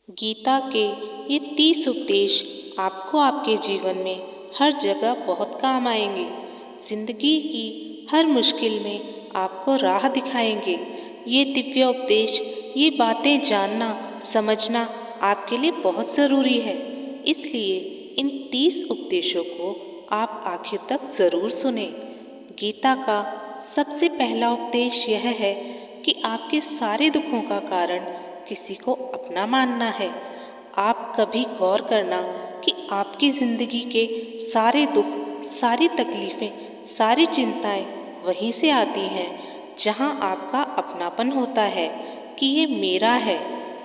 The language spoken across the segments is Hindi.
गीता के ये 30 उपदेश आपको आपके जीवन में हर जगह बहुत काम आएंगे। जिंदगी की हर मुश्किल में आपको राह दिखाएंगे। ये दिव्य उपदेश, ये बातें जानना समझना आपके लिए बहुत ज़रूरी है। इसलिए इन 30 उपदेशों को आप आखिर तक ज़रूर सुने। गीता का सबसे पहला उपदेश यह है कि आपके सारे दुखों का कारण किसी को अपना मानना है। आप कभी गौर करना कि आपकी ज़िंदगी के सारे दुख, सारी तकलीफ़ें, सारी चिंताएं वहीं से आती हैं जहां आपका अपनापन होता है कि ये मेरा है,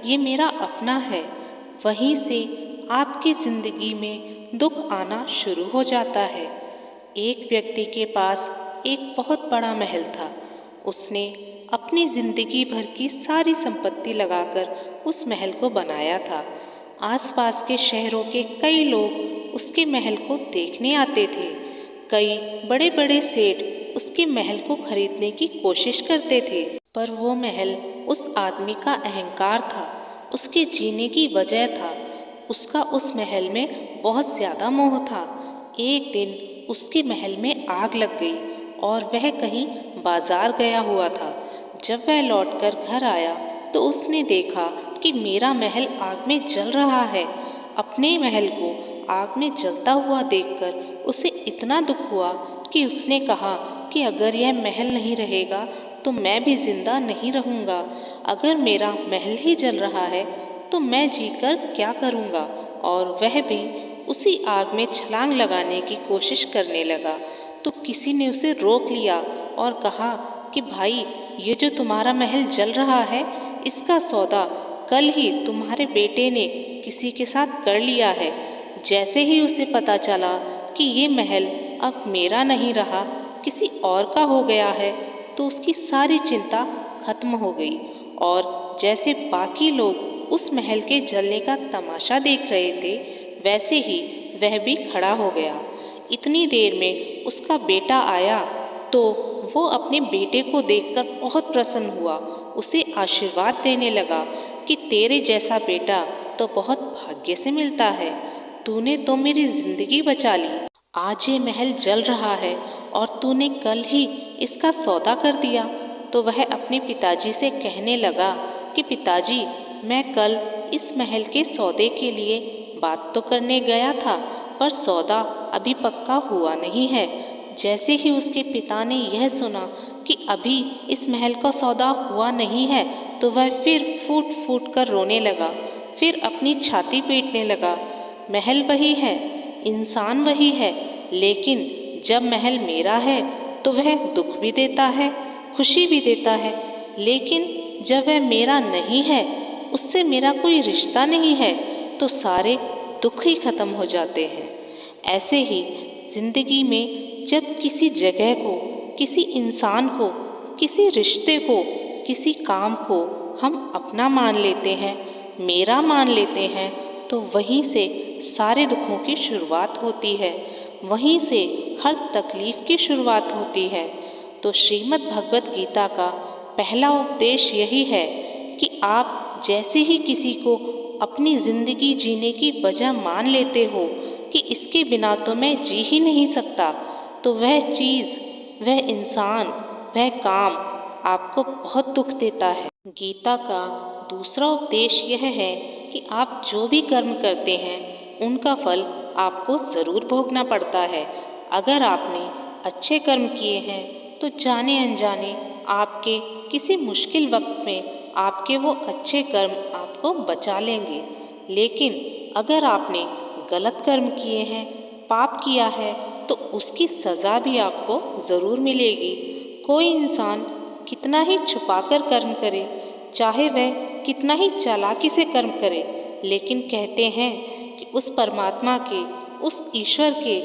ये मेरा अपना है। वहीं से आपकी ज़िंदगी में दुख आना शुरू हो जाता है। एक व्यक्ति के पास एक बहुत बड़ा महल था। उसने अपनी जिंदगी भर की सारी संपत्ति लगाकर उस महल को बनाया था। आसपास के शहरों के कई लोग उसके महल को देखने आते थे। कई बड़े बड़े सेठ उसके महल को खरीदने की कोशिश करते थे, पर वो महल उस आदमी का अहंकार था, उसके जीने की वजह था। उसका उस महल में बहुत ज़्यादा मोह था। एक दिन उसके महल में आग लग गई और वह कहीं बाजार गया हुआ था। जब वह लौटकर घर आया तो उसने देखा कि मेरा महल आग में जल रहा है। अपने महल को आग में जलता हुआ देखकर उसे इतना दुख हुआ कि उसने कहा कि अगर यह महल नहीं रहेगा तो मैं भी जिंदा नहीं रहूँगा। अगर मेरा महल ही जल रहा है तो मैं जीकर क्या करूँगा। और वह भी उसी आग में छलांग लगाने की कोशिश करने लगा तो किसी ने उसे रोक लिया और कहा कि भाई, ये जो तुम्हारा महल जल रहा है, इसका सौदा कल ही तुम्हारे बेटे ने किसी के साथ कर लिया है। जैसे ही उसे पता चला कि ये महल अब मेरा नहीं रहा, किसी और का हो गया है, तो उसकी सारी चिंता खत्म हो गई। और जैसे बाकी लोग उस महल के जलने का तमाशा देख रहे थे, वैसे ही वह भी खड़ा हो गया। इतनी देर में उसका बेटा आया तो वो अपने बेटे को देखकर बहुत प्रसन्न हुआ। उसे आशीर्वाद देने लगा कि तेरे जैसा बेटा तो बहुत भाग्य से मिलता है। तूने तो मेरी जिंदगी बचा ली। आज ये महल जल रहा है और तूने कल ही इसका सौदा कर दिया। तो वह अपने पिताजी से कहने लगा कि पिताजी, मैं कल इस महल के सौदे के लिए बात तो करने गया था, पर सौदा अभी पक्का हुआ नहीं है। जैसे ही उसके पिता ने यह सुना कि अभी इस महल का सौदा हुआ नहीं है, तो वह फिर फूट फूट कर रोने लगा। फिर अपनी छाती पीटने लगा। महल वही है, इंसान वही है, लेकिन जब महल मेरा है तो वह दुख भी देता है, खुशी भी देता है। लेकिन जब वह मेरा नहीं है, उससे मेरा कोई रिश्ता नहीं है, तो सारे दुख ही खत्म हो जाते हैं। ऐसे ही जिंदगी में जब किसी जगह को, किसी इंसान को, किसी रिश्ते को, किसी काम को हम अपना मान लेते हैं, मेरा मान लेते हैं, तो वहीं से सारे दुखों की शुरुआत होती है, वहीं से हर तकलीफ की शुरुआत होती है। तो श्रीमद् भगवत गीता का पहला उपदेश यही है कि आप जैसे ही किसी को अपनी ज़िंदगी जीने की वजह मान लेते हो कि इसके बिना तो मैं जी ही नहीं सकता, तो वह चीज़, वह इंसान, वह काम आपको बहुत दुख देता है। गीता का दूसरा उपदेश यह है कि आप जो भी कर्म करते हैं उनका फल आपको ज़रूर भोगना पड़ता है। अगर आपने अच्छे कर्म किए हैं तो जाने अनजाने आपके किसी मुश्किल वक्त में आपके वो अच्छे कर्म आपको बचा लेंगे। लेकिन अगर आपने गलत कर्म किए हैं, पाप किया है, तो उसकी सज़ा भी आपको ज़रूर मिलेगी। कोई इंसान कितना ही छुपाकर कर्म करे, चाहे वह कितना ही चालाकी से कर्म करे, लेकिन कहते हैं कि उस परमात्मा के, उस ईश्वर के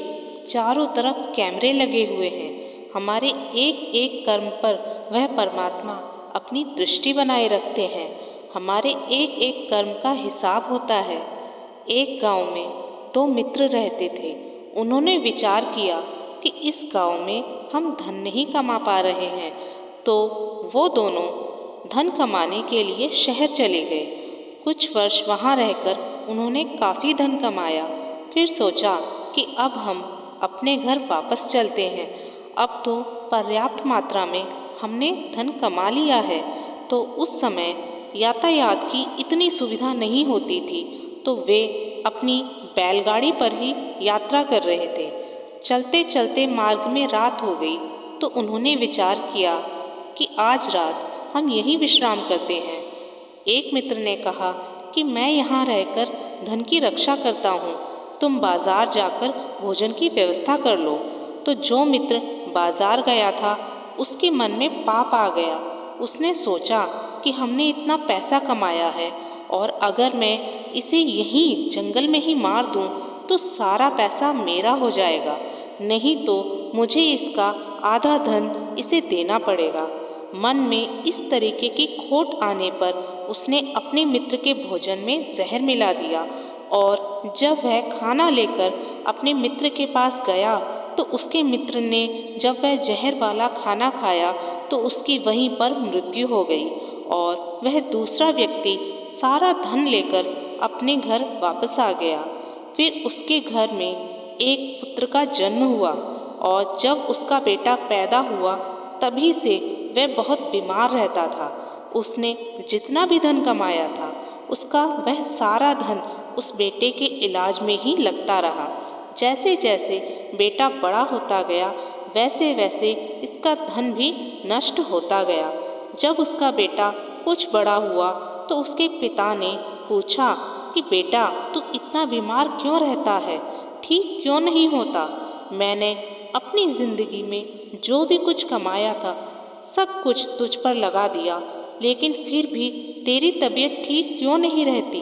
चारों तरफ कैमरे लगे हुए हैं। हमारे एक एक कर्म पर वह परमात्मा अपनी दृष्टि बनाए रखते हैं। हमारे एक एक कर्म का हिसाब होता है। एक गांव में दो मित्र रहते थे। उन्होंने विचार किया कि इस गांव में हम धन नहीं कमा पा रहे हैं, तो वो दोनों धन कमाने के लिए शहर चले गए। कुछ वर्ष वहाँ रहकर उन्होंने काफ़ी धन कमाया। फिर सोचा कि अब हम अपने घर वापस चलते हैं। अब तो पर्याप्त मात्रा में हमने धन कमा लिया है। तो उस समय यातायात की इतनी सुविधा नहीं होती थी, तो वे अपनी बैलगाड़ी पर ही यात्रा कर रहे थे। चलते चलते मार्ग में रात हो गई, तो उन्होंने विचार किया कि आज रात हम यहीं विश्राम करते हैं। एक मित्र ने कहा कि मैं यहाँ रहकर धन की रक्षा करता हूँ, तुम बाजार जाकर भोजन की व्यवस्था कर लो। तो जो मित्र बाजार गया था, उसके मन में पाप आ गया। उसने सोचा कि हमने इतना पैसा कमाया है और अगर मैं इसे यहीं जंगल में ही मार दूं, तो सारा पैसा मेरा हो जाएगा, नहीं तो मुझे इसका आधा धन इसे देना पड़ेगा। मन में इस तरीके की खोट आने पर उसने अपने मित्र के भोजन में जहर मिला दिया और जब वह खाना लेकर अपने मित्र के पास गया, तो उसके मित्र ने जब वह जहर वाला खाना खाया तो उसकी वहीं पर मृत्यु हो गई और वह दूसरा व्यक्ति सारा धन लेकर अपने घर वापस आ गया। फिर उसके घर में एक पुत्र का जन्म हुआ और जब उसका बेटा पैदा हुआ, तभी से वह बहुत बीमार रहता था। उसने जितना भी धन कमाया था, उसका वह सारा धन उस बेटे के इलाज में ही लगता रहा। जैसे जैसे बेटा बड़ा होता गया, वैसे वैसे इसका धन भी नष्ट होता गया। जब उसका बेटा कुछ बड़ा हुआ, तो उसके पिता ने पूछा कि बेटा, तू इतना बीमार क्यों रहता है, ठीक क्यों नहीं होता? मैंने अपनी ज़िंदगी में जो भी कुछ कमाया था, सब कुछ तुझ पर लगा दिया, लेकिन फिर भी तेरी तबीयत ठीक क्यों नहीं रहती?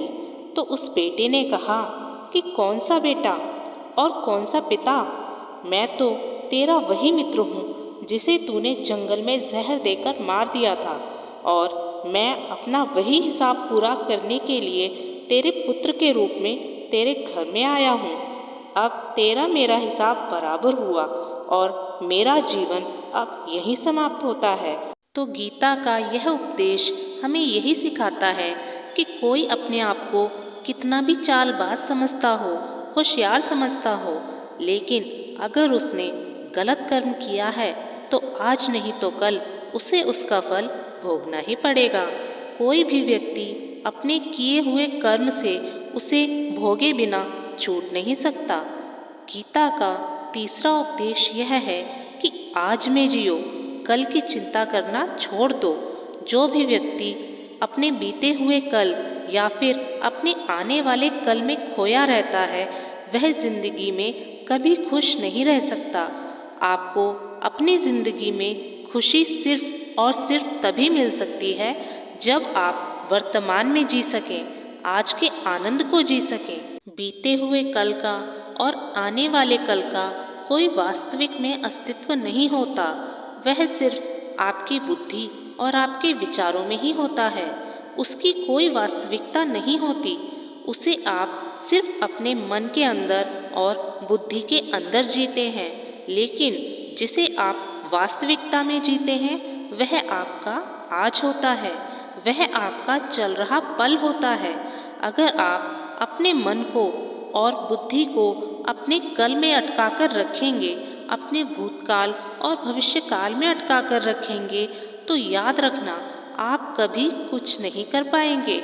तो उस बेटे ने कहा कि कौन सा बेटा और कौन सा पिता? मैं तो तेरा वही मित्र हूँ जिसे तूने जंगल में जहर देकर मार दिया था, और मैं अपना वही हिसाब पूरा करने के लिए तेरे पुत्र के रूप में तेरे घर में आया हूँ। अब तेरा मेरा हिसाब बराबर हुआ और मेरा जीवन अब यही समाप्त होता है। तो गीता का यह उपदेश हमें यही सिखाता है कि कोई अपने आप को कितना भी चालबाज समझता हो, होशियार समझता हो, लेकिन अगर उसने गलत कर्म किया है तो आज नहीं तो कल उसे उसका फल भोगना ही पड़ेगा। कोई भी व्यक्ति अपने किए हुए कर्म से उसे भोगे बिना छूट नहीं सकता। गीता का तीसरा उपदेश यह है कि आज में जियो, कल की चिंता करना छोड़ दो। जो भी व्यक्ति अपने बीते हुए कल या फिर अपने आने वाले कल में खोया रहता है, वह जिंदगी में कभी खुश नहीं रह सकता। आपको अपनी जिंदगी में खुशी सिर्फ और सिर्फ तभी मिल सकती है जब आप वर्तमान में जी सकें, आज के आनंद को जी सकें। बीते हुए कल का और आने वाले कल का कोई वास्तविक में अस्तित्व नहीं होता। वह सिर्फ आपकी बुद्धि और आपके विचारों में ही होता है। उसकी कोई वास्तविकता नहीं होती। उसे आप सिर्फ अपने मन के अंदर और बुद्धि के अंदर जीते हैं, लेकिन जिसे आप वास्तविकता में जीते हैं, वह आपका आज होता है, वह आपका चल रहा पल होता है। अगर आप अपने मन को और बुद्धि को अपने कल में अटका कर रखेंगे, अपने भूतकाल और भविष्य काल में अटका कर रखेंगे, तो याद रखना आप कभी कुछ नहीं कर पाएंगे।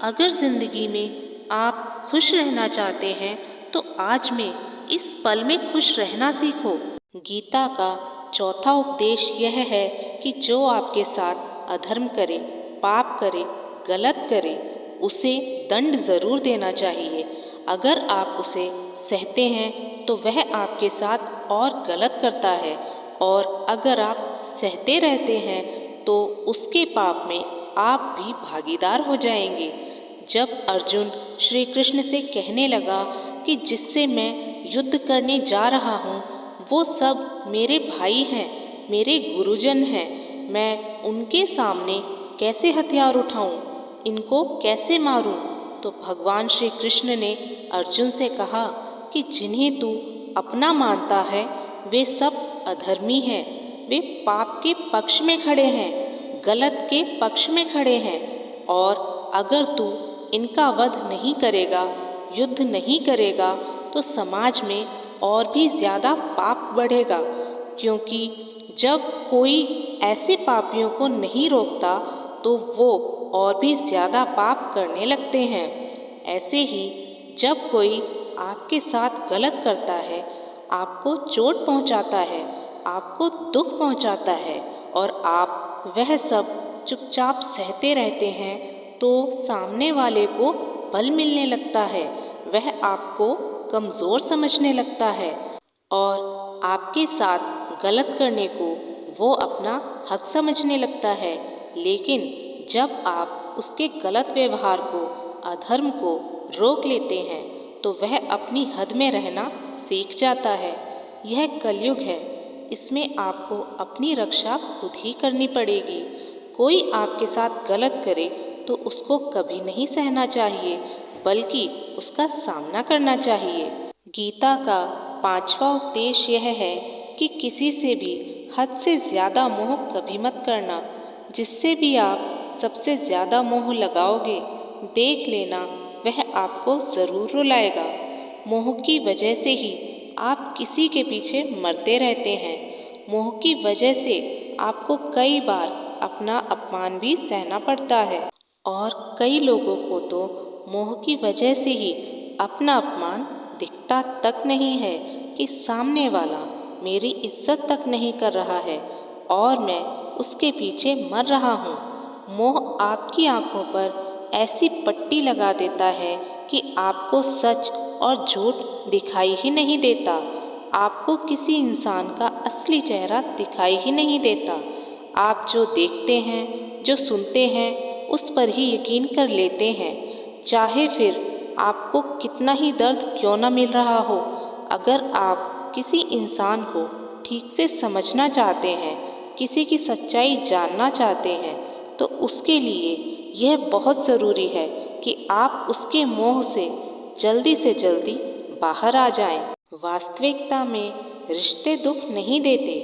अगर जिंदगी में आप खुश रहना चाहते हैं, तो आज में इस पल में खुश रहना सीखो। गीता का चौथा उपदेश यह है कि जो आपके साथ अधर्म करे, पाप करे, गलत करे, उसे दंड जरूर देना चाहिए। अगर आप उसे सहते हैं तो वह आपके साथ और गलत करता है, और अगर आप सहते रहते हैं तो उसके पाप में आप भी भागीदार हो जाएंगे। जब अर्जुन श्री कृष्ण से कहने लगा कि जिससे मैं युद्ध करने जा रहा हूँ वो सब मेरे भाई हैं, मेरे गुरुजन हैं, मैं उनके सामने कैसे हथियार उठाऊं, इनको कैसे मारूं? तो भगवान श्री कृष्ण ने अर्जुन से कहा कि जिन्हें तू अपना मानता है वे सब अधर्मी हैं, वे पाप के पक्ष में खड़े हैं, गलत के पक्ष में खड़े हैं, और अगर तू इनका वध नहीं करेगा, युद्ध नहीं करेगा, तो समाज में और भी ज़्यादा पाप बढ़ेगा। क्योंकि जब कोई ऐसे पापियों को नहीं रोकता तो वो और भी ज़्यादा पाप करने लगते हैं। ऐसे ही जब कोई आपके साथ गलत करता है, आपको चोट पहुंचाता है, आपको दुख पहुंचाता है और आप वह सब चुपचाप सहते रहते हैं, तो सामने वाले को बल मिलने लगता है, वह आपको कमज़ोर समझने लगता है और आपके साथ गलत करने को वो अपना हक समझने लगता है। लेकिन जब आप उसके गलत व्यवहार को, अधर्म को रोक लेते हैं, तो वह अपनी हद में रहना सीख जाता है। यह कलयुग है, इसमें आपको अपनी रक्षा खुद ही करनी पड़ेगी। कोई आपके साथ गलत करे तो उसको कभी नहीं सहना चाहिए, बल्कि उसका सामना करना चाहिए। गीता का 5वां उपदेश यह है कि किसी से भी हद से ज़्यादा मोह कभी मत करना। जिससे भी आप सबसे ज़्यादा मोह लगाओगे, देख लेना वह आपको ज़रूर रुलाएगा। मोह की वजह से ही आप किसी के पीछे मरते रहते हैं। मोह की वजह से आपको कई बार अपना अपमान भी सहना पड़ता है और कई लोगों को तो मोह की वजह से ही अपना अपमान दिखता तक नहीं है कि सामने वाला मेरी इज्जत तक नहीं कर रहा है और मैं उसके पीछे मर रहा हूँ। मोह आपकी आंखों पर ऐसी पट्टी लगा देता है कि आपको सच और झूठ दिखाई ही नहीं देता। आपको किसी इंसान का असली चेहरा दिखाई ही नहीं देता। आप जो देखते हैं, जो सुनते हैं, उस पर ही यकीन कर लेते हैं, चाहे फिर आपको कितना ही दर्द क्यों न मिल रहा हो। अगर आप किसी इंसान को ठीक से समझना चाहते हैं, किसी की सच्चाई जानना चाहते हैं, तो उसके लिए यह बहुत ज़रूरी है कि आप उसके मोह से जल्दी बाहर आ जाएं। वास्तविकता में रिश्ते दुख नहीं देते,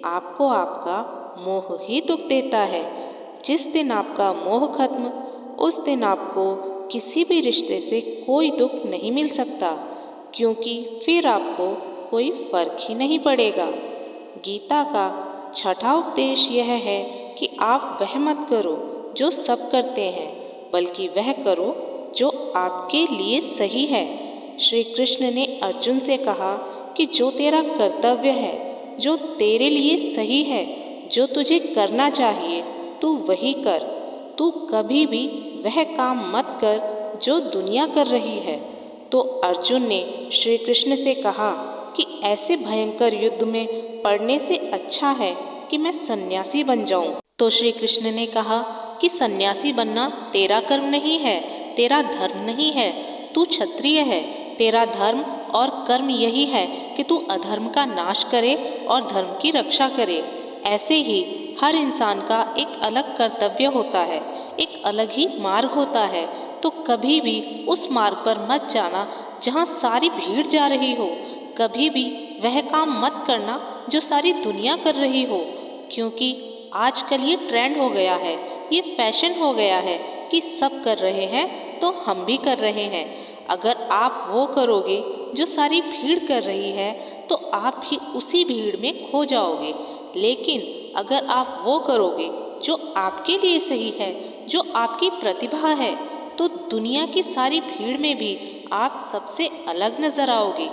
आपको आपका मोह ही दुख देता है। जिस दिन आपका मोह खत्म, उस दिन आपको किसी भी रिश्ते से कोई दुख नहीं मिल सकता, क्योंकि फिर आपको कोई फर्क ही नहीं पड़ेगा। गीता का 6वां उपदेश यह है कि आप वह मत करो जो सब करते हैं, बल्कि वह करो जो आपके लिए सही है। श्री कृष्ण ने अर्जुन से कहा कि जो तेरा कर्तव्य है, जो तेरे लिए सही है, जो तुझे करना चाहिए, तू वही कर। तू कभी भी वह काम मत कर जो दुनिया कर रही है। तो अर्जुन ने श्री कृष्ण से कहा कि ऐसे भयंकर युद्ध में पड़ने से अच्छा है कि मैं सन्यासी बन जाऊं। तो श्री कृष्ण ने कहा कि सन्यासी बनना तेरा कर्म नहीं है, तेरा धर्म नहीं है, तू क्षत्रिय है। तेरा धर्म और कर्म यही है कि तू अधर्म का नाश करे और धर्म की रक्षा करे। ऐसे ही हर इंसान का एक अलग कर्तव्य होता है, एक अलग ही मार्ग होता है। तो कभी भी उस मार्ग पर मत जाना जहाँ सारी भीड़ जा रही हो। कभी भी वह काम मत करना जो सारी दुनिया कर रही हो, क्योंकि आजकल ये ट्रेंड हो गया है, ये फैशन हो गया है कि सब कर रहे हैं तो हम भी कर रहे हैं। अगर आप वो करोगे जो सारी भीड़ कर रही है, तो आप भी उसी भीड़ में खो जाओगे। लेकिन अगर आप वो करोगे जो आपके लिए सही है, जो आपकी प्रतिभा है, तो दुनिया की सारी भीड़ में भी आप सबसे अलग नजर आओगे।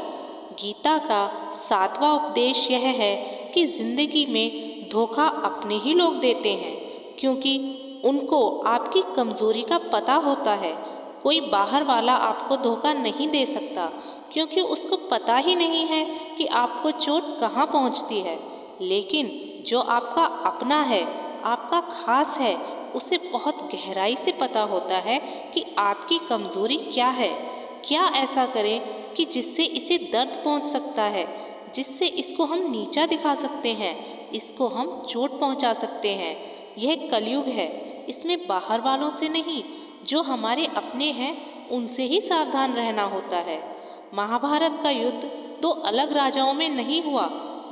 गीता का 7वां उपदेश यह है कि जिंदगी में धोखा अपने ही लोग देते हैं, क्योंकि उनको आपकी कमजोरी का पता होता है। कोई बाहर वाला आपको धोखा नहीं दे सकता, क्योंकि उसको पता ही नहीं है कि आपको चोट कहाँ पहुँचती है। लेकिन जो आपका अपना है, आपका खास है, उसे बहुत गहराई से पता होता है कि आपकी कमजोरी क्या है। क्या ऐसा करें कि जिससे इसे दर्द पहुंच सकता है, जिससे इसको हम नीचा दिखा सकते हैं, इसको हम चोट पहुंचा सकते हैं। यह कलयुग है, इसमें बाहर वालों से नहीं, जो हमारे अपने हैं उनसे ही सावधान रहना होता है। महाभारत का युद्ध दो अलग राजाओं में नहीं हुआ,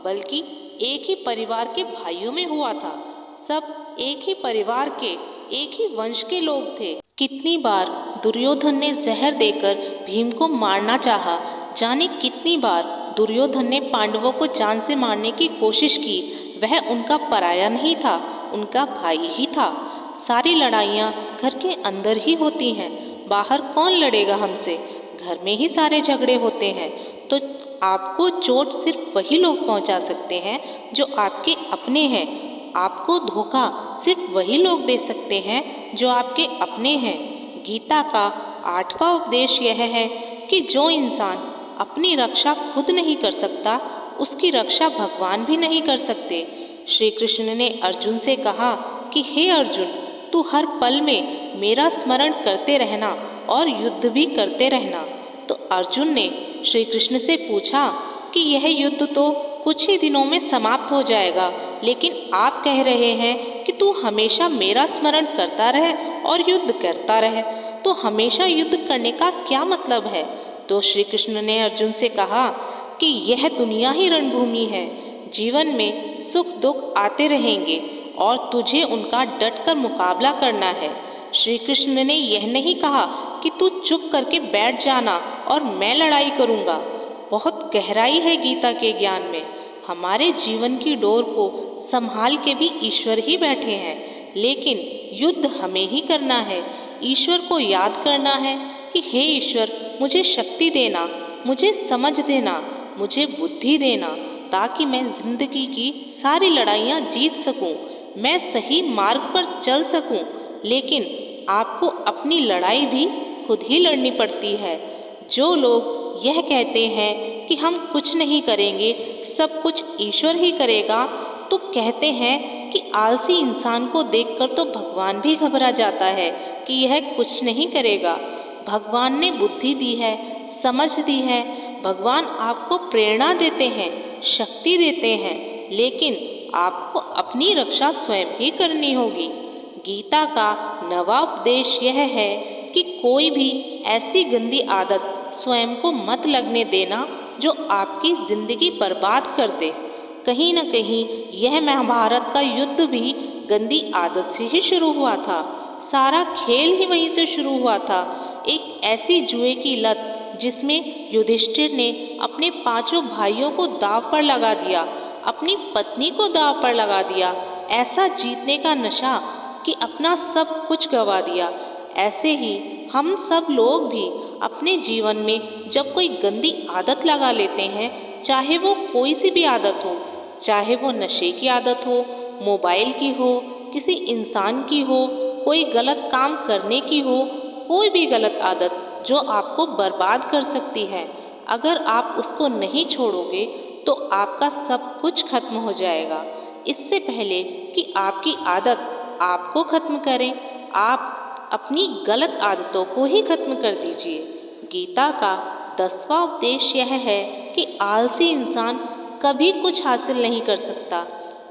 बल्कि एक ही परिवार के भाइयों में हुआ था। सब एक ही परिवार के, एक ही वंश के लोग थे। कितनी बार दुर्योधन ने जहर देकर भीम को मारना चाहा। जाने कितनी बार दुर्योधन ने पांडवों को जान से मारने की कोशिश की। वह उनका पराया नहीं था, उनका भाई ही था। सारी लड़ाइयाँ घर के अंदर ही होती हैं, बाहर कौन लड़ेगा हमसे? घर में ही सारे झगड़े होते हैं। तो आपको चोट सिर्फ वही लोग पहुंचा सकते हैं जो आपके अपने हैं। आपको धोखा सिर्फ वही लोग दे सकते हैं जो आपके अपने हैं। गीता का 8वां उपदेश यह है कि जो इंसान अपनी रक्षा खुद नहीं कर सकता, उसकी रक्षा भगवान भी नहीं कर सकते। श्री कृष्ण ने अर्जुन से कहा कि हे अर्जुन, तू हर पल में मेरा स्मरण करते रहना और युद्ध भी करते रहना। तो अर्जुन ने श्री कृष्ण से पूछा कि यह युद्ध तो कुछ ही दिनों में समाप्त हो जाएगा, लेकिन आप कह रहे हैं कि तू हमेशा मेरा स्मरण करता रहे और युद्ध करता रहे, तो हमेशा युद्ध करने का क्या मतलब है? तो श्री कृष्ण ने अर्जुन से कहा कि यह दुनिया ही रणभूमि है। जीवन में सुख दुख आते रहेंगे और तुझे उनका डटकर मुकाबला करना है। श्री कृष्ण ने यह नहीं कहा कि तू चुप करके बैठ जाना और मैं लड़ाई करूँगा। बहुत गहराई है गीता के ज्ञान में। हमारे जीवन की डोर को संभाल के भी ईश्वर ही बैठे हैं, लेकिन युद्ध हमें ही करना है। ईश्वर को याद करना है कि हे ईश्वर, मुझे शक्ति देना, मुझे समझ देना, मुझे बुद्धि देना, ताकि मैं जिंदगी की सारी लड़ाइयाँ जीत सकूं, मैं सही मार्ग पर चल सकूं। लेकिन आपको अपनी लड़ाई भी खुद ही लड़नी पड़ती है। जो लोग यह कहते हैं कि हम कुछ नहीं करेंगे, सब कुछ ईश्वर ही करेगा, तो कहते हैं कि आलसी इंसान को देखकर तो भगवान भी घबरा जाता है कि यह कुछ नहीं करेगा। भगवान ने बुद्धि दी है, समझ दी है, भगवान आपको प्रेरणा देते हैं, शक्ति देते हैं, लेकिन आपको अपनी रक्षा स्वयं ही करनी होगी। गीता का 9वां उपदेश यह है कि कोई भी ऐसी गंदी आदत स्वयं को मत लगने देना जो आपकी जिंदगी बर्बाद कर दे। कहीं न कहीं यह महाभारत का युद्ध भी गंदी आदत से ही शुरू हुआ था। सारा खेल ही वहीं से शुरू हुआ था। एक ऐसी जुए की लत जिसमें युधिष्ठिर ने अपने 5 भाइयों को दांव पर लगा दिया, अपनी पत्नी को दांव पर लगा दिया। ऐसा जीतने का नशा कि अपना सब कुछ गंवा दिया। ऐसे ही हम सब लोग भी अपने जीवन में जब कोई गंदी आदत लगा लेते हैं, चाहे वो कोई सी भी आदत हो, चाहे वो नशे की आदत हो, मोबाइल की हो, किसी इंसान की हो, कोई गलत काम करने की हो, कोई भी गलत आदत जो आपको बर्बाद कर सकती है, अगर आप उसको नहीं छोड़ोगे तो आपका सब कुछ खत्म हो जाएगा। इससे पहले कि आपकी आदत आपको खत्म करें, आप अपनी गलत आदतों को ही खत्म कर दीजिए। गीता का 10वां उपदेश यह है कि आलसी इंसान कभी कुछ हासिल नहीं कर सकता।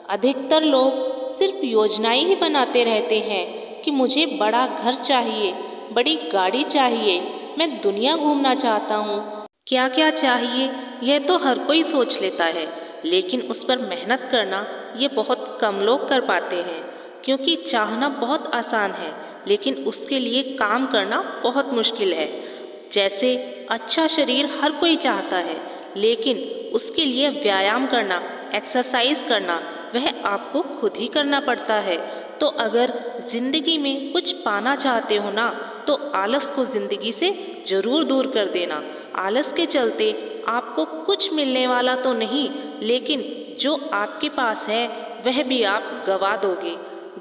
अधिकतर लोग सिर्फ योजनाएं ही बनाते रहते हैं कि मुझे बड़ा घर चाहिए, बड़ी गाड़ी चाहिए, मैं दुनिया घूमना चाहता हूँ। क्या क्या चाहिए यह तो हर कोई सोच लेता है, लेकिन उस पर मेहनत करना ये बहुत कम लोग कर पाते हैं। क्योंकि चाहना बहुत आसान है, लेकिन उसके लिए काम करना बहुत मुश्किल है। जैसे अच्छा शरीर हर कोई चाहता है, लेकिन उसके लिए व्यायाम करना, एक्सरसाइज करना, वह आपको खुद ही करना पड़ता है। तो अगर जिंदगी में कुछ पाना चाहते हो ना, तो आलस को जिंदगी से जरूर दूर कर देना। आलस के चलते आपको कुछ मिलने वाला तो नहीं, लेकिन जो आपके पास है वह भी आप गवा दोगे।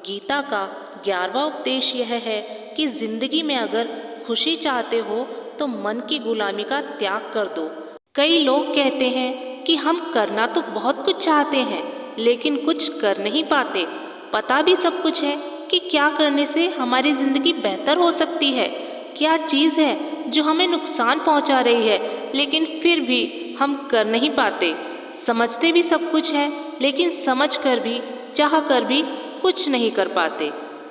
गीता का 11वां उपदेश यह है कि जिंदगी में अगर खुशी चाहते हो तो मन की गुलामी का त्याग कर दो। कई लोग कहते हैं कि हम करना तो बहुत कुछ चाहते हैं, लेकिन कुछ कर नहीं पाते। पता भी सब कुछ है कि क्या करने से हमारी जिंदगी बेहतर हो सकती है, क्या चीज़ है जो हमें नुकसान पहुंचा रही है, लेकिन फिर भी हम कर नहीं पाते। समझते भी सब कुछ है, लेकिन समझ कर भी, चाह कर भी कुछ नहीं कर पाते।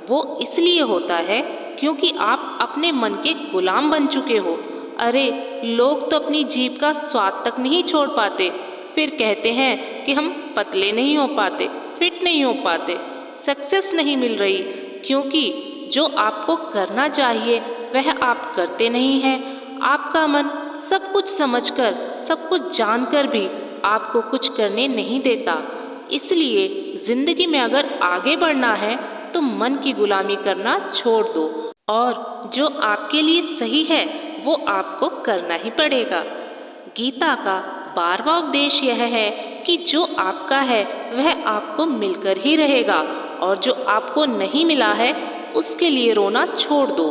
वो इसलिए होता है क्योंकि आप अपने मन के गुलाम बन चुके हो। अरे लोग तो अपनी जीभ का स्वाद तक नहीं छोड़ पाते, फिर कहते हैं कि हम पतले नहीं हो पाते, फिट नहीं हो पाते, सक्सेस नहीं मिल रही। क्योंकि जो आपको करना चाहिए वह आप करते नहीं हैं। आपका मन सब कुछ समझकर, सब कुछ जानकर भी आपको कुछ करने नहीं देता। इसलिए जिंदगी में अगर आगे बढ़ना है तो मन की गुलामी करना छोड़ दो और जो आपके लिए सही है वो आपको करना ही पड़ेगा। गीता का 12वां उपदेश यह है कि जो आपका है वह आपको मिलकर ही रहेगा और जो आपको नहीं मिला है उसके लिए रोना छोड़ दो।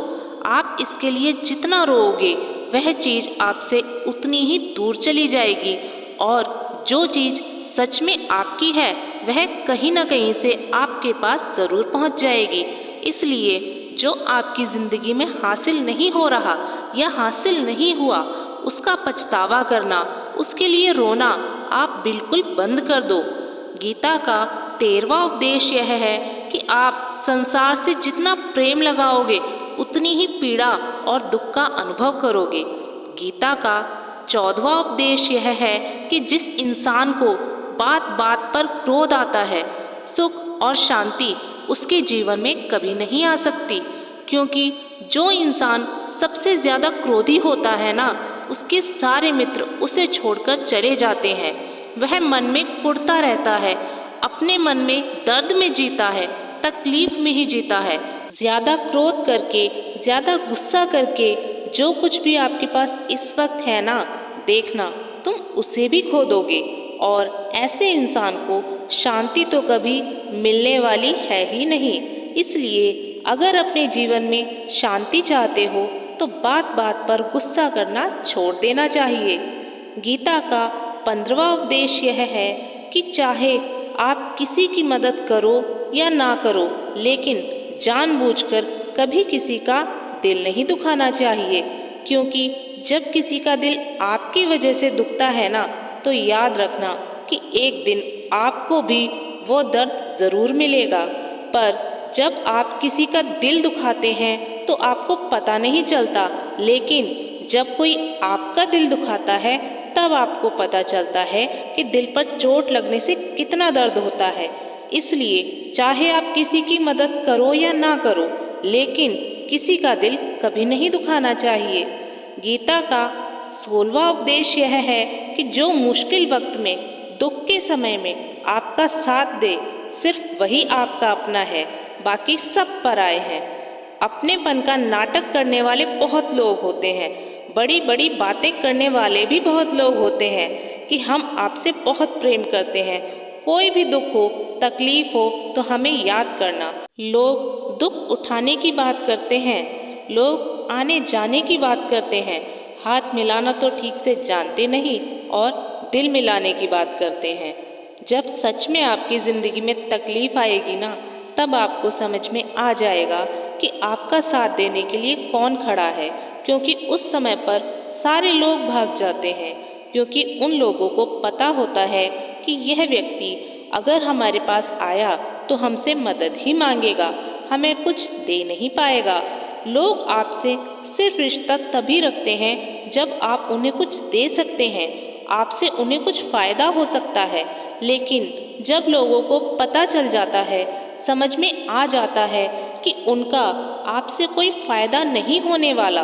आप इसके लिए जितना रोओगे वह चीज़ आपसे उतनी ही दूर चली जाएगी और जो चीज़ सच में आपकी है वह कहीं ना कहीं से आपके पास ज़रूर पहुंच जाएगी। इसलिए जो आपकी ज़िंदगी में हासिल नहीं हो रहा या हासिल नहीं हुआ उसका पछतावा करना, उसके लिए रोना आप बिल्कुल बंद कर दो। गीता का 13वां उपदेश यह है कि आप संसार से जितना प्रेम लगाओगे उतनी ही पीड़ा और दुख का अनुभव करोगे। गीता का 14वां उपदेश यह है कि जिस इंसान को बात बात पर क्रोध आता है, सुख और शांति उसके जीवन में कभी नहीं आ सकती, क्योंकि जो इंसान सबसे ज़्यादा क्रोधी होता है ना, उसके सारे मित्र उसे छोड़कर चले जाते हैं। वह मन में कुढ़ता रहता है, अपने मन में दर्द में जीता है, तकलीफ में ही जीता है। ज़्यादा क्रोध करके, ज़्यादा गुस्सा करके जो कुछ भी आपके पास इस वक्त है ना, देखना तुम उसे भी खो दोगे और ऐसे इंसान को शांति तो कभी मिलने वाली है ही नहीं। इसलिए अगर अपने जीवन में शांति चाहते हो तो बात बात पर गुस्सा करना छोड़ देना चाहिए। गीता का 15वां उपदेश यह है कि चाहे आप किसी की मदद करो या ना करो, लेकिन जानबूझकर कभी किसी का दिल नहीं दुखाना चाहिए, क्योंकि जब किसी का दिल आपकी वजह से दुखता है ना, तो याद रखना कि एक दिन आपको भी वो दर्द ज़रूर मिलेगा। पर जब आप किसी का दिल दुखाते हैं तो आपको पता नहीं चलता, लेकिन जब कोई आपका दिल दुखाता है तब आपको पता चलता है कि दिल पर चोट लगने से कितना दर्द होता है। इसलिए चाहे आप किसी की मदद करो या ना करो, लेकिन किसी का दिल कभी नहीं दुखाना चाहिए। गीता का 16वां उपदेश यह है कि जो मुश्किल वक्त में, दुख के समय में आपका साथ दे, सिर्फ वही आपका अपना है, बाकी सब पराए हैं। अपनेपन का नाटक करने वाले बहुत लोग होते हैं, बड़ी बड़ी बातें करने वाले भी बहुत लोग होते हैं कि हम आपसे बहुत प्रेम करते हैं, कोई भी दुख हो, तकलीफ हो तो हमें याद करना। लोग दुख उठाने की बात करते हैं, लोग आने जाने की बात करते हैं, हाथ मिलाना तो ठीक से जानते नहीं और दिल मिलाने की बात करते हैं। जब सच में आपकी ज़िंदगी में तकलीफ़ आएगी ना, तब आपको समझ में आ जाएगा कि आपका साथ देने के लिए कौन खड़ा है, क्योंकि उस समय पर सारे लोग भाग जाते हैं, क्योंकि उन लोगों को पता होता है कि यह व्यक्ति अगर हमारे पास आया तो हमसे मदद ही मांगेगा, हमें कुछ दे नहीं पाएगा। लोग आपसे सिर्फ रिश्ता तभी रखते हैं जब आप उन्हें कुछ दे सकते हैं, आपसे उन्हें कुछ फ़ायदा हो सकता है। लेकिन जब लोगों को पता चल जाता है, समझ में आ जाता है कि उनका आपसे कोई फ़ायदा नहीं होने वाला,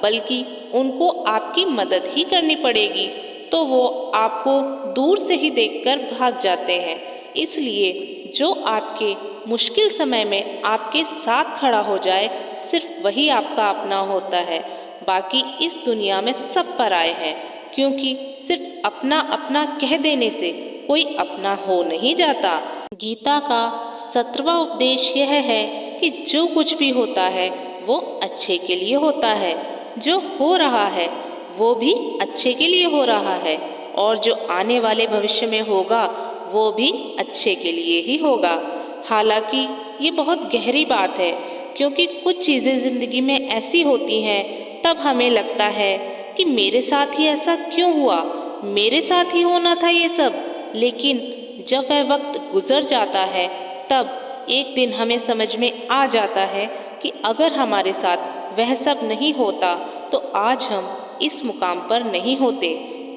बल्कि उनको आपकी मदद ही करनी पड़ेगी, तो वो आपको दूर से ही देखकर भाग जाते हैं। इसलिए जो आपके मुश्किल समय में आपके साथ खड़ा हो जाए, सिर्फ वही आपका अपना होता है, बाकी इस दुनिया में सब पराए हैं, क्योंकि सिर्फ अपना अपना कह देने से कोई अपना हो नहीं जाता। गीता का 17वां उपदेश यह है कि जो कुछ भी होता है वो अच्छे के लिए होता है, जो हो रहा है वो भी अच्छे के लिए हो रहा है, और जो आने वाले भविष्य में होगा वो भी अच्छे के लिए ही होगा। हालांकि ये बहुत गहरी बात है, क्योंकि कुछ चीज़ें ज़िंदगी में ऐसी होती हैं तब हमें लगता है कि मेरे साथ ही ऐसा क्यों हुआ, मेरे साथ ही होना था ये सब। लेकिन जब वह वक्त गुजर जाता है तब एक दिन हमें समझ में आ जाता है कि अगर हमारे साथ वह सब नहीं होता तो आज हम इस मुकाम पर नहीं होते।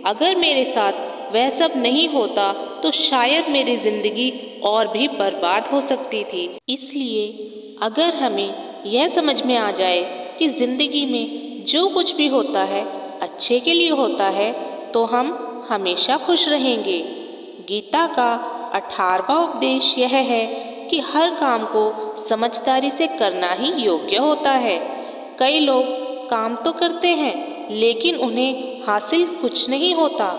अगर मेरे साथ वह सब नहीं होता तो शायद मेरी ज़िंदगी और भी बर्बाद हो सकती थी। इसलिए अगर हमें यह समझ में आ जाए कि जिंदगी में जो कुछ भी होता है अच्छे के लिए होता है, तो हम हमेशा खुश रहेंगे। गीता का 18वां उपदेश यह है कि हर काम को समझदारी से करना ही योग्य होता है। कई लोग काम तो करते हैं लेकिन उन्हें हासिल कुछ नहीं होता।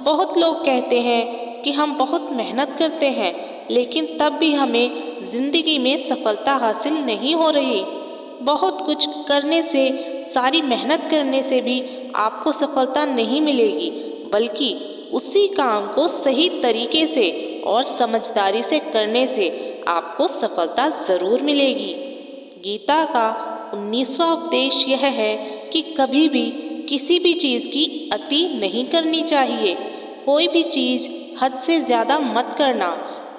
बहुत लोग कहते हैं कि हम बहुत मेहनत करते हैं लेकिन तब भी हमें जिंदगी में सफलता हासिल नहीं हो रही। बहुत कुछ करने से, सारी मेहनत करने से भी आपको सफलता नहीं मिलेगी, बल्कि उसी काम को सही तरीके से और समझदारी से करने से आपको सफलता ज़रूर मिलेगी। गीता का 19वां उपदेश यह है कि कभी भी किसी भी चीज़ की अति नहीं करनी चाहिए। कोई भी चीज़ हद से ज़्यादा मत करना।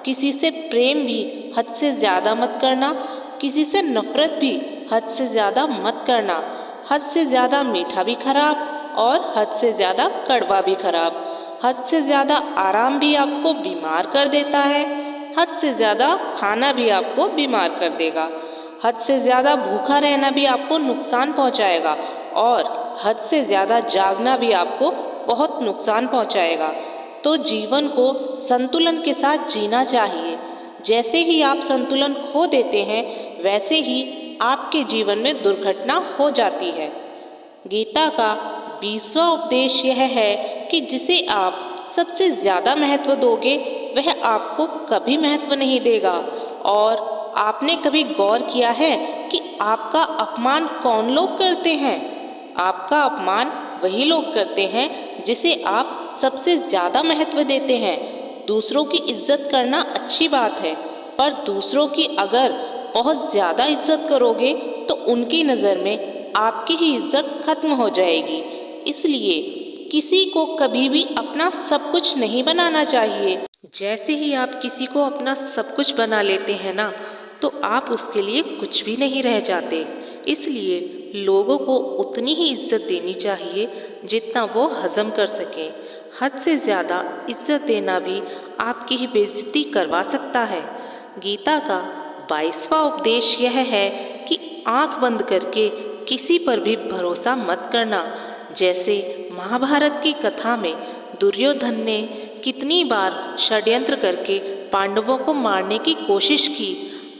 किसी से प्रेम भी हद से ज़्यादा मत करना, किसी से नफरत भी हद से ज़्यादा मत करना। हद से ज़्यादा मीठा भी खराब और हद से ज़्यादा कड़वा भी खराब। हद से ज़्यादा आराम भी आपको बीमार कर देता है, हद से ज़्यादा खाना भी आपको बीमार कर देगा। हद से ज़्यादा भूखा रहना भी आपको नुकसान पहुंचाएगा और हद से ज़्यादा जागना भी आपको बहुत नुकसान पहुंचाएगा। तो जीवन को संतुलन के साथ जीना चाहिए। जैसे ही आप संतुलन खो देते हैं, वैसे ही आपके जीवन में दुर्घटना हो जाती है। गीता का 20वां उपदेश यह है कि जिसे आप सबसे ज़्यादा महत्व दोगे, वह आपको कभी महत्व नहीं देगा। और आपने कभी गौर किया है कि आपका अपमान कौन लोग करते हैं? आपका अपमान वही लोग करते हैं जिसे आप सबसे ज़्यादा महत्व देते हैं। दूसरों की इज्जत करना अच्छी बात है, पर दूसरों की अगर बहुत ज़्यादा इज्जत करोगे तो उनकी नज़र में आपकी ही इज्जत खत्म हो जाएगी। इसलिए किसी को कभी भी अपना सब कुछ नहीं बनाना चाहिए। जैसे ही आप किसी को अपना सब कुछ बना लेते हैं ना, तो आप उसके लिए कुछ भी नहीं रह जाते। इसलिए लोगों को उतनी ही इज्जत देनी चाहिए जितना वो हजम कर सकें। हद से ज़्यादा इज्जत देना भी आपकी ही बेइज्जती करवा सकता है। गीता का 22वां उपदेश यह है कि आंख बंद करके किसी पर भी भरोसा मत करना। जैसे महाभारत की कथा में दुर्योधन ने कितनी बार षड्यंत्र करके पांडवों को मारने की कोशिश की,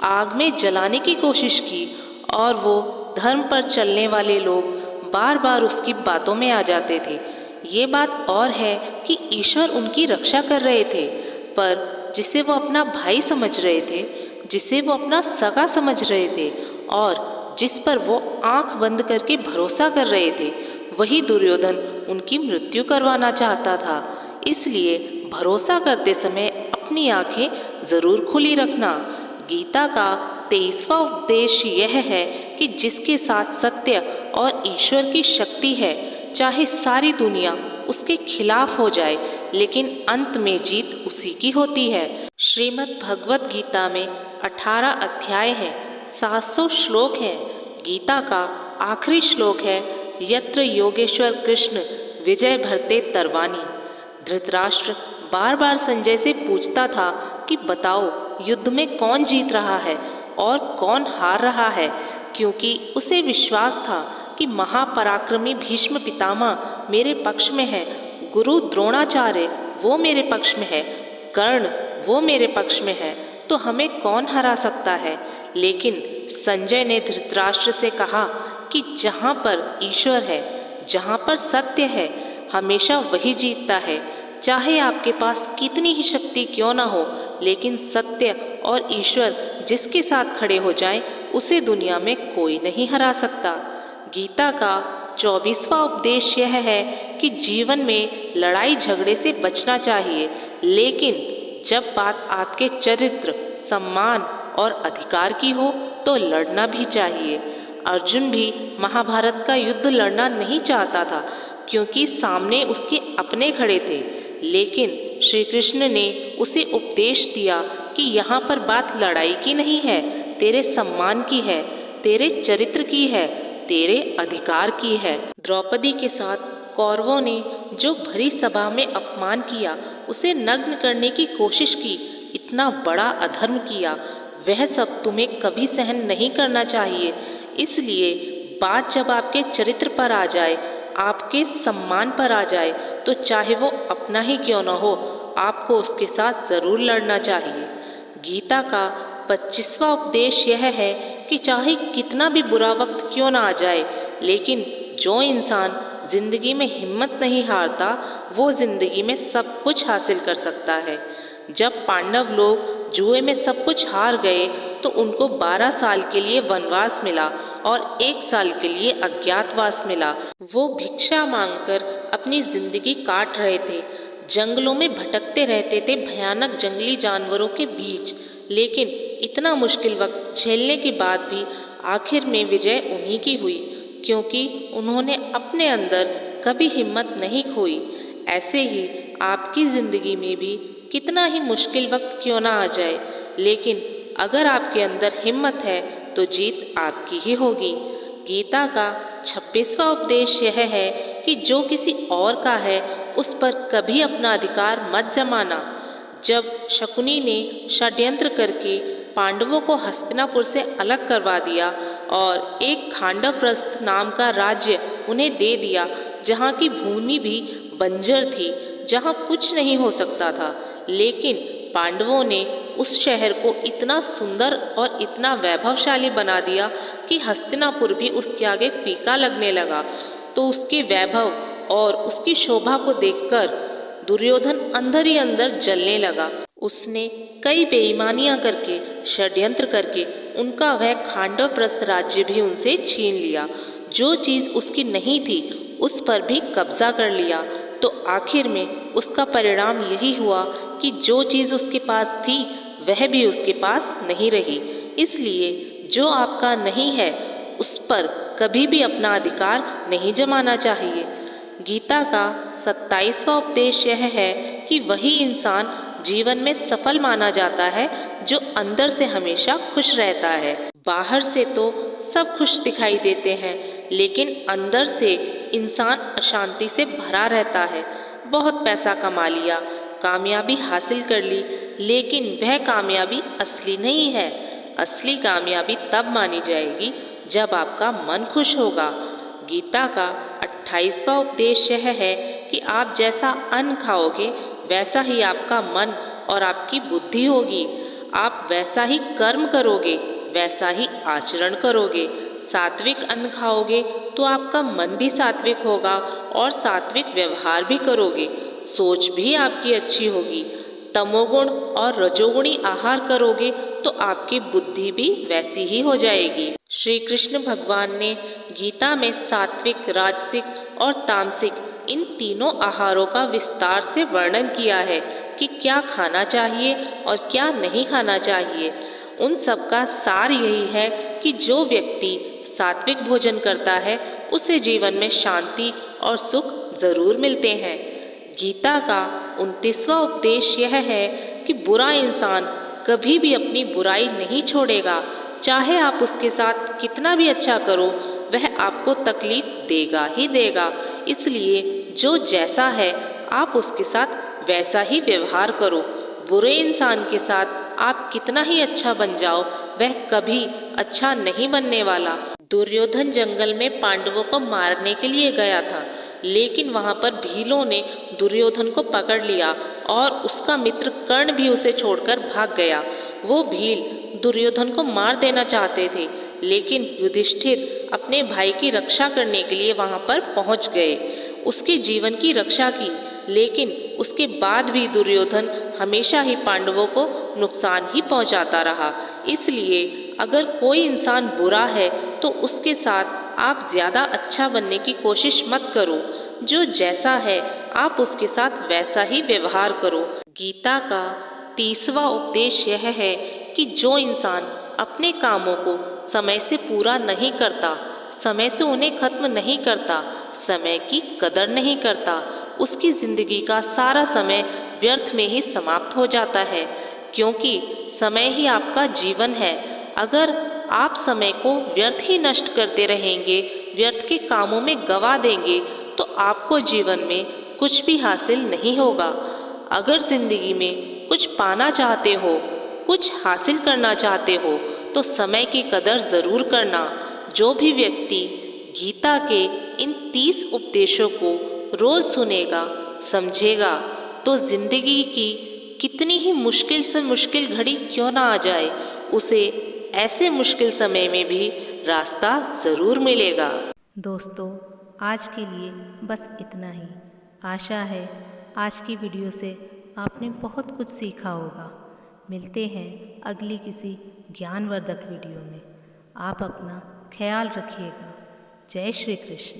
आग में जलाने की कोशिश की, और वो धर्म पर चलने वाले लोग बार बार उसकी बातों में आ जाते थे। ये बात और है कि ईश्वर उनकी रक्षा कर रहे थे, पर जिसे वो अपना भाई समझ रहे थे, जिसे वो अपना सगा समझ रहे थे और जिस पर वो आंख बंद करके भरोसा कर रहे थे, वही दुर्योधन उनकी मृत्यु करवाना चाहता था। इसलिए भरोसा करते समय अपनी आंखें ज़रूर खुली रखना। गीता का 23वां उपदेश यह है कि जिसके साथ सत्य और ईश्वर की शक्ति है, चाहे सारी दुनिया उसके खिलाफ हो जाए, लेकिन अंत में जीत उसी की होती है। श्रीमद् भगवत गीता में 18 अध्याय हैं, 700 श्लोक हैं। गीता का आखिरी श्लोक है, यत्र योगेश्वर कृष्ण विजय भरते तरवानी। धृतराष्ट्र बार बार संजय से पूछता था कि बताओ, युद्ध में कौन जीत रहा है और कौन हार रहा है, क्योंकि उसे विश्वास था कि महापराक्रमी भीष्म पितामह मेरे पक्ष में है, गुरु द्रोणाचार्य वो मेरे पक्ष में है, कर्ण वो मेरे पक्ष में है, तो हमें कौन हरा सकता है। लेकिन संजय ने धृतराष्ट्र से कहा कि जहाँ पर ईश्वर है, जहाँ पर सत्य है, हमेशा वही जीतता है। चाहे आपके पास कितनी ही शक्ति क्यों ना हो, लेकिन सत्य और ईश्वर जिसके साथ खड़े हो जाएं, उसे दुनिया में कोई नहीं हरा सकता। गीता का 24वां उपदेश यह है कि जीवन में लड़ाई झगड़े से बचना चाहिए, लेकिन जब बात आपके चरित्र, सम्मान और अधिकार की हो तो लड़ना भी चाहिए। अर्जुन भी महाभारत का युद्ध लड़ना नहीं चाहता था, क्योंकि सामने उसके अपने खड़े थे, लेकिन श्री कृष्ण ने उसे उपदेश दिया कि यहाँ पर बात लड़ाई की नहीं है, तेरे सम्मान की है, तेरे चरित्र की है, तेरे अधिकार की है। द्रौपदी के साथ कौरवों ने जो भरी सभा में अपमान किया, उसे नग्न करने की कोशिश की, इतना बड़ा अधर्म किया, वह सब तुम्हें कभी सहन नहीं करना चाहिए। इसलिए बात जब आपके चरित्र पर आ जाए, आपके सम्मान पर आ जाए, तो चाहे वो अपना ही क्यों न हो, आपको उसके साथ ज़रूर लड़ना चाहिए। गीता का 25वां उपदेश यह है कि चाहे कितना भी बुरा वक्त क्यों ना आ जाए, लेकिन जो इंसान जिंदगी में हिम्मत नहीं हारता, वो जिंदगी में सब कुछ हासिल कर सकता है। जब पांडव लोग जुए में सब कुछ हार गए तो उनको 12 साल के लिए वनवास मिला और 1 साल के लिए अज्ञातवास मिला। वो भिक्षा मांगकर अपनी जिंदगी काट रहे थे, जंगलों में भटकते रहते थे भयानक जंगली जानवरों के बीच, लेकिन इतना मुश्किल वक्त झेलने के बाद भी आखिर में विजय उन्हीं की हुई, क्योंकि उन्होंने अपने अंदर कभी हिम्मत नहीं खोई। ऐसे ही आपकी ज़िंदगी में भी कितना ही मुश्किल वक्त क्यों ना आ जाए, लेकिन अगर आपके अंदर हिम्मत है तो जीत आपकी ही होगी। गीता का 26वां उपदेश यह है कि जो किसी और का है उस पर कभी अपना अधिकार मत जमाना। जब शकुनी ने षड्यंत्र करके पांडवों को हस्तिनापुर से अलग करवा दिया और एक खांडवप्रस्थ नाम का राज्य उन्हें दे दिया, जहाँ की भूमि भी बंजर थी, जहाँ कुछ नहीं हो सकता था, लेकिन पांडवों ने उस शहर को इतना सुंदर और इतना वैभवशाली बना दिया कि हस्तिनापुर भी उसके आगे फीका लगने लगा। तो उसके वैभव और उसकी शोभा को देखकर दुर्योधन अंदर ही अंदर जलने लगा। उसने कई बेईमानियां करके, षड्यंत्र करके उनका वह खांडवप्रस्थ राज्य भी उनसे छीन लिया। जो चीज़ उसकी नहीं थी उस पर भी कब्जा कर लिया। तो आखिर में उसका परिणाम यही हुआ कि जो चीज़ उसके पास थी वह भी उसके पास नहीं रही। इसलिए जो आपका नहीं है उस पर कभी भी अपना अधिकार नहीं जमाना चाहिए। गीता का 27वां उपदेश यह है कि वही इंसान जीवन में सफल माना जाता है जो अंदर से हमेशा खुश रहता है। बाहर से तो सब खुश दिखाई देते हैं, लेकिन अंदर से इंसान अशांति से भरा रहता है। बहुत पैसा कमा लिया, कामयाबी हासिल कर ली, लेकिन वह कामयाबी असली नहीं है। असली कामयाबी तब मानी जाएगी जब आपका मन खुश होगा। गीता का 28वां उपदेश यह है कि आप जैसा अन्न खाओगे वैसा ही आपका मन और आपकी बुद्धि होगी। आप वैसा ही कर्म करोगे, वैसा ही आचरण करोगे। सात्विक अन्न खाओगे तो आपका मन भी सात्विक होगा और सात्विक व्यवहार भी करोगे, सोच भी आपकी अच्छी होगी। तमोगुण और रजोगुणी आहार करोगे तो आपकी बुद्धि भी वैसी ही हो जाएगी। श्री कृष्ण भगवान ने गीता में सात्विक, राजसिक और तामसिक इन तीनों आहारों का विस्तार से वर्णन किया है कि क्या खाना चाहिए और क्या नहीं खाना चाहिए। उन सब का सार यही है कि जो व्यक्ति सात्विक भोजन करता है उसे जीवन में शांति और सुख जरूर मिलते हैं। गीता का 29वां उपदेश यह है कि बुरा इंसान कभी भी अपनी बुराई नहीं छोड़ेगा। चाहे आप उसके साथ कितना भी अच्छा करो, वह आपको तकलीफ देगा ही देगा। इसलिए जो जैसा है आप उसके साथ वैसा ही व्यवहार करो। बुरे इंसान के साथ आप कितना ही अच्छा बन जाओ, वह कभी अच्छा नहीं बनने वाला। दुर्योधन जंगल में पांडवों को मारने के लिए गया था, लेकिन वहां पर भीलों ने दुर्योधन को पकड़ लिया और उसका मित्र कर्ण भी उसे छोड़कर भाग गया। वो भील दुर्योधन को मार देना चाहते थे, लेकिन युधिष्ठिर अपने भाई की रक्षा करने के लिए वहां पर पहुंच गए, उसके जीवन की रक्षा की। लेकिन उसके बाद भी दुर्योधन हमेशा ही पांडवों को नुकसान ही पहुंचाता रहा। इसलिए अगर कोई इंसान बुरा है तो उसके साथ आप ज़्यादा अच्छा बनने की कोशिश मत करो। जो जैसा है आप उसके साथ वैसा ही व्यवहार करो। गीता का 30वां उपदेश यह है कि जो इंसान अपने कामों को समय से पूरा नहीं करता, समय से उन्हें खत्म नहीं करता, समय की कदर नहीं करता, उसकी जिंदगी का सारा समय व्यर्थ में ही समाप्त हो जाता है, क्योंकि समय ही आपका जीवन है। अगर आप समय को व्यर्थ ही नष्ट करते रहेंगे, व्यर्थ के कामों में गवा देंगे, तो आपको जीवन में कुछ भी हासिल नहीं होगा। अगर जिंदगी में कुछ पाना चाहते हो, कुछ हासिल करना चाहते हो, तो समय की कदर ज़रूर करना। जो भी व्यक्ति गीता के इन 30 उपदेशों को रोज सुनेगा, समझेगा, तो जिंदगी की कितनी ही मुश्किल से मुश्किल घड़ी क्यों ना आ जाए, उसे ऐसे मुश्किल समय में भी रास्ता ज़रूर मिलेगा। दोस्तों, आज के लिए बस इतना ही। आशा है आज की वीडियो से आपने बहुत कुछ सीखा होगा। मिलते हैं अगली किसी ज्ञानवर्धक वीडियो में। आप अपना ख्याल रखिएगा। जय श्री कृष्ण।